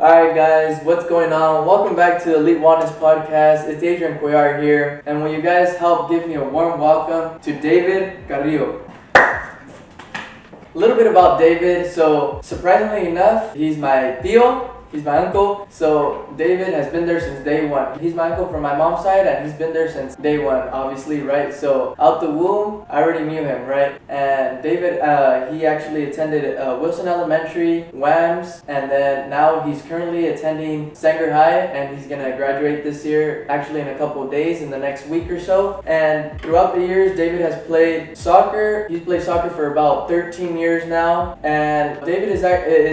Alright guys, what's going on? Welcome back to the Elite Wellness Podcast. It's Adrian Cuellar here, and will you guys help give me a warm welcome to David Carrillo. A little bit about David. So surprisingly enough, he's my tío. He's my uncle. So David has been there since day one. He's my uncle from my mom's side, and he's been there since day one, obviously, right? So out the womb, I already knew him, right? And David, he actually attended Wilson Elementary, WAMS, and then now he's currently attending Sanger High, and he's gonna graduate this year, actually in a couple of days, in the next week or so. And throughout the years, David has played soccer. He's played soccer for about 13 years now, and David is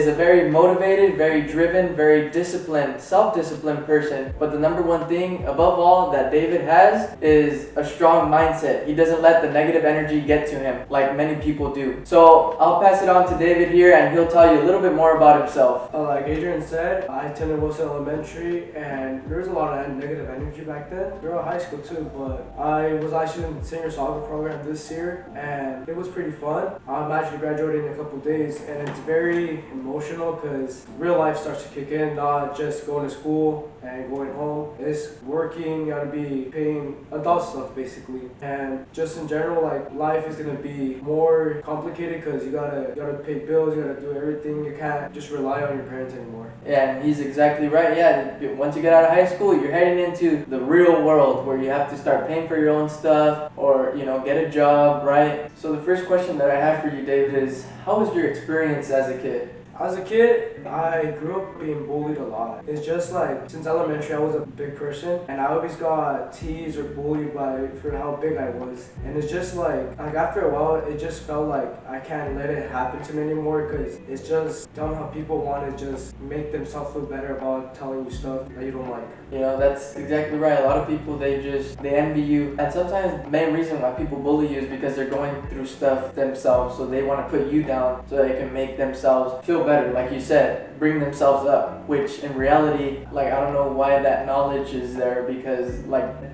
a very motivated, very driven, very disciplined, self-disciplined person. But the number one thing above all that David has is a strong mindset. He doesn't let the negative energy get to him like many people do. So I'll pass it on to David here, and he'll tell you a little bit more about himself. Like Adrian said, I attended Wilson Elementary, and there was a lot of negative energy back then. Throughout high school too, but I was actually in the senior soccer program this year, and it was pretty fun. I'm actually graduating in a couple days, and it's very emotional because real life starts to kick in, not just going to school and going home. It's working, you gotta be paying adult stuff basically. And just in general, like life is gonna be more complicated because you gotta pay bills, you gotta do everything. You can't just rely on your parents anymore. Yeah, and he's exactly right. Yeah, once you get out of high school, you're heading into the real world where you have to start paying for your own stuff or, get a job, right? So the first question that I have for you, David, is how was your experience as a kid? As a kid, I grew up being bullied a lot. It's just like, since elementary, I was a big person, and I always got teased or bullied for how big I was. And it's just like after a while, it just felt like I can't let it happen to me anymore because it's just dumb how people want to just make themselves feel better about telling you stuff that you don't like. That's exactly right. A lot of people, they envy you. And sometimes the main reason why people bully you is because they're going through stuff themselves. So they want to put you down so they can make themselves feel better. Like you said, bring themselves up. Which in reality, I don't know why that knowledge is there because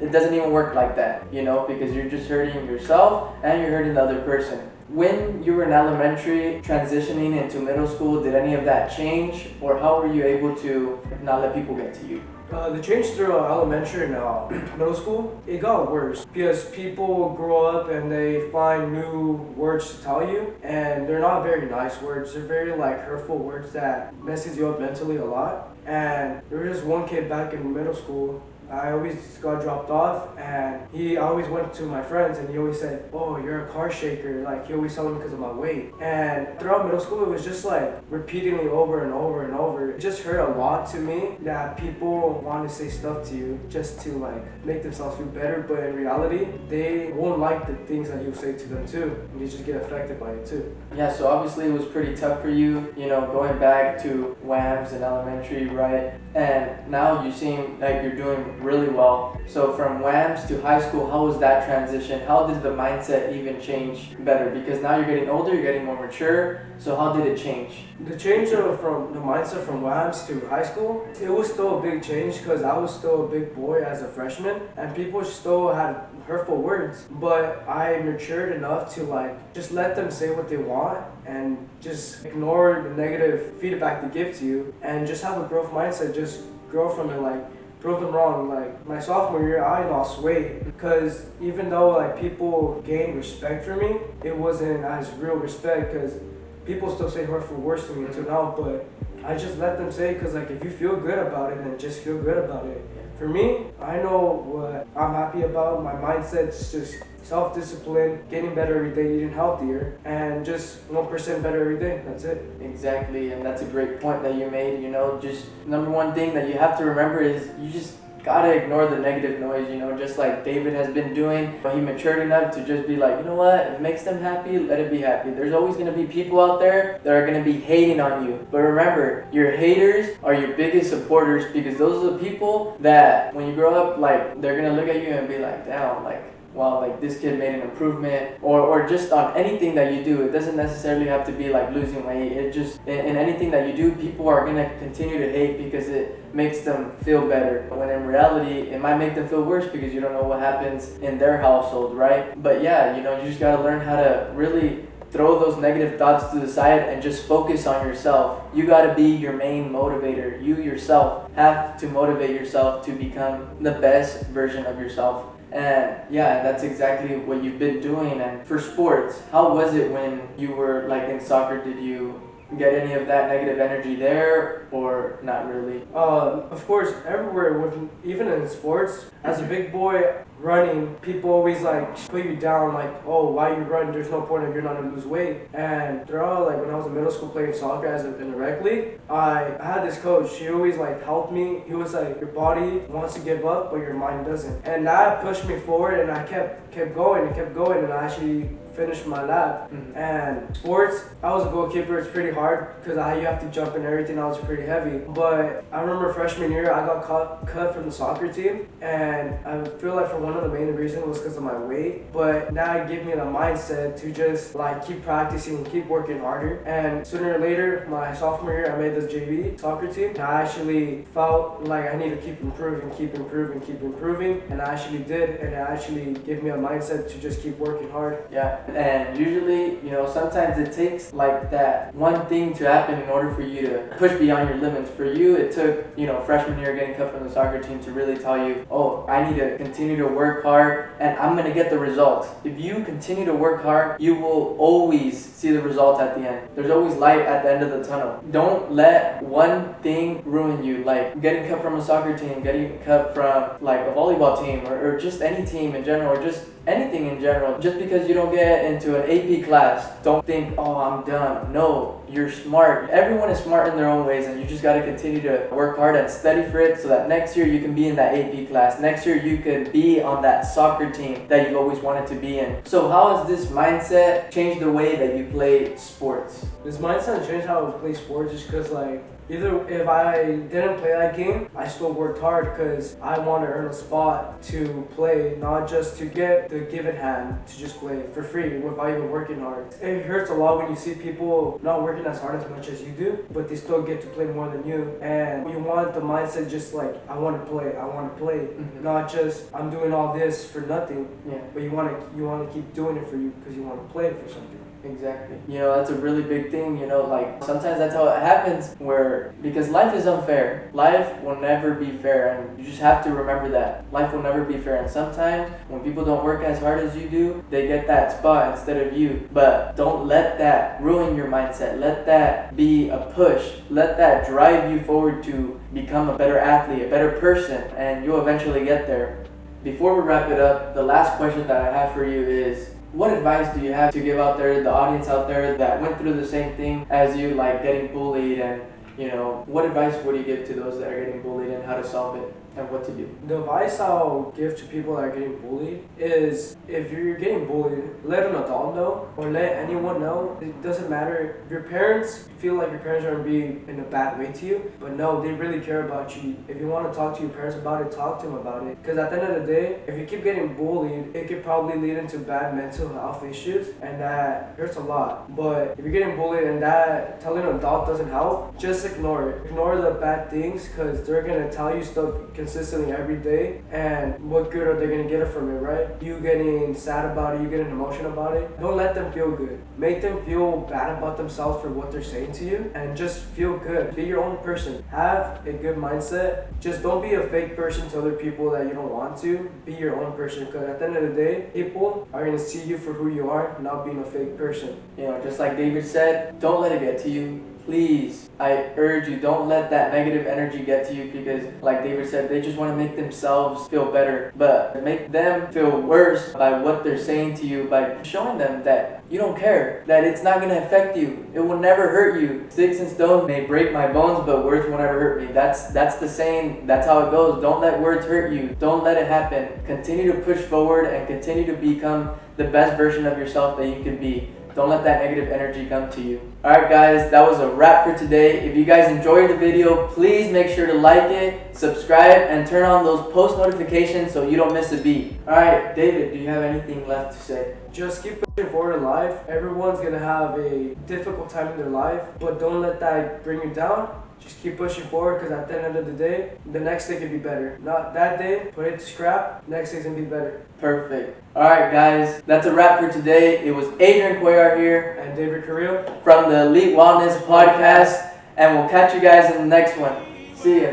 it doesn't even work like that, because you're just hurting yourself and you're hurting the other person. When you were in elementary, transitioning into middle school, did any of that change? Or how were you able to not let people get to you? The change through elementary and middle school, it got worse because people grow up and they find new words to tell you, and they're not very nice words. They're very hurtful words that messes you up mentally a lot. And there was just one kid back in middle school. I always got dropped off, and I always went to my friends, and he always said, "Oh, you're a car shaker." He always told me because of my weight. And throughout middle school, it was just repeatedly over and over and over. It just hurt a lot to me that people want to say stuff to you just to make themselves feel better, but in reality, they won't like the things that you say to them too, and they just get affected by it too. Yeah, so obviously it was pretty tough for you, going back to WAMS and elementary, right? And now you seem like you're doing really well. So from WAMS to high school, how was that transition? How did the mindset even change better? Because now you're getting older, you're getting more mature. So how did it change? The change from the mindset from WAMS to high school, it was still a big change because I was still a big boy as a freshman, and people still had hurtful words. But I matured enough to just let them say what they want and just ignore the negative feedback they give to you and just have a growth mindset. Just grow from it. Prove them wrong. My sophomore year, I lost weight because even though people gained respect for me, it wasn't as real respect because people still say hurtful words to me until now. But I just let them say because if you feel good about it, then just feel good about it. For me, I know what I'm happy about. My mindset's just self-discipline, getting better every day, eating healthier, and just 1% better every day. That's it. Exactly, and that's a great point that you made. Just number one thing that you have to remember is you just gotta ignore the negative noise, just like David has been doing. He matured enough to just be like, you know what, if it makes them happy, let it be happy. There's always gonna be people out there that are gonna be hating on you. But remember, your haters are your biggest supporters because those are the people that when you grow up, they're gonna look at you and be like, damn, wow, this kid made an improvement, or just on anything that you do. It doesn't necessarily have to be losing weight. It just, in anything that you do, people are gonna continue to hate because it makes them feel better. When in reality, it might make them feel worse because you don't know what happens in their household, right? But yeah, you just gotta learn how to really throw those negative thoughts to the side and just focus on yourself. You got to be your main motivator. You yourself have to motivate yourself to become the best version of yourself. And yeah, that's exactly what you've been doing. And for sports, how was it when you were like in soccer? Did you get any of that negative energy there or not really? Of course, everywhere, even in sports, as a big boy running, people always like put you down, like, oh, why you run? There's no point if you're not gonna lose weight. And throughout, like when I was in middle school playing soccer in the rec league, I had this coach. He always like helped me. He was like, your body wants to give up, but your mind doesn't. And that pushed me forward, and I kept going and kept going, and I actually finished my lap. And sports, I was a goalkeeper. It's pretty hard because you have to jump and everything. I was pretty heavy. But I remember freshman year, I got cut from the soccer team, and I feel like for one of the main reasons was because of my weight. But now it gave me the mindset to just like keep practicing and keep working harder. And sooner or later, my sophomore year, I made the JV soccer team. And I actually felt like I need to keep improving, and I actually did. And it actually gave me a mindset to just keep working hard. Yeah. And usually, sometimes it takes like that one thing to happen in order for you to push beyond your limits. For you, it took, freshman year getting cut from the soccer team to really tell you, oh, I need to continue to work hard and I'm going to get the results. If you continue to work hard, you will always see the results at the end. There's always light at the end of the tunnel. Don't let one thing ruin you, like getting cut from a soccer team, getting cut from like a volleyball team or just any team in general, or just anything in general. Just because you don't get into an AP class, don't think, oh, I'm done. No, you're smart. Everyone is smart in their own ways, and you just got to continue to work hard and study for it so that next year you can be in that AP class. Next year you could be on that soccer team that you've always wanted to be in. So how has this mindset changed the way that you play sports? This mindset changed how I play sports just because either if I didn't play that game, I still worked hard because I want to earn a spot to play, not just to get the given hand to just play for free without even working hard. It hurts a lot when you see people not working as hard as much as you do, but they still get to play more than you. And you want the mindset just like, I want to play, not just I'm doing all this for nothing. Yeah. But you want to keep doing it for you because you want to play for something. Exactly. That's a really big thing, like sometimes that's how it happens because life is unfair. Life will never be fair, and you just have to remember that. Life will never be fair, and sometimes when people don't work as hard as you do, they get that spot instead of you. But don't let that ruin your mindset. Let that be a push. Let that drive you forward to become a better athlete, a better person, and you'll eventually get there. Before we wrap it up, the last question that I have for you is, what advice do you have to give out there, the audience out there that went through the same thing as you, like getting bullied, and what advice would you give to those that are getting bullied and how to solve it and what to do? The advice I'll give to people that are getting bullied is, if you're getting bullied, let an adult know or let anyone know. It doesn't matter if your parents feel like your parents are going to be in a bad way to you, but no, they really care about you. If you want to talk to your parents about it, talk to them about it. Because at the end of the day, if you keep getting bullied, it could probably lead into bad mental health issues, and that hurts a lot. But if you're getting bullied and that telling an adult doesn't help, just ignore it. Ignore the bad things, because they're going to tell you stuff consistently every day, and what good are they going to get from it, right? You getting sad about it, you getting emotional about it. Don't let them feel good. Make them feel bad about themselves for what they're saying to you, and just feel good. Be your own person. Have a good mindset. Just don't be a fake person to other people that you don't want to. Be your own person, because at the end of the day, people are going to see you for who you are, not being a fake person. Just like David said, don't let it get to you. Please, I urge you, don't let that negative energy get to you, because like David said, they just want to make themselves feel better, but make them feel worse by what they're saying to you, by showing them that you don't care, that it's not going to affect you. It will never hurt you. Sticks and stones may break my bones, but words will never hurt me. That's the saying. That's how it goes. Don't let words hurt you. Don't let it happen. Continue to push forward and continue to become the best version of yourself that you can be. Don't let that negative energy come to you. Alright guys, that was a wrap for today. If you guys enjoyed the video, please make sure to like it, subscribe, and turn on those post notifications so you don't miss a beat. Alright, David, do you have anything left to say? Just keep pushing forward in life. Everyone's going to have a difficult time in their life, but don't let that bring you down. Just keep pushing forward, because at the end of the day, the next day can be better. Not that day, put it to scrap, next day's gonna be better. Perfect. Alright guys, that's a wrap for today. It was Adrian Cuellar here And David Carrillo. from the Elite Wellness Podcast, and we'll catch you guys in the next one. See ya.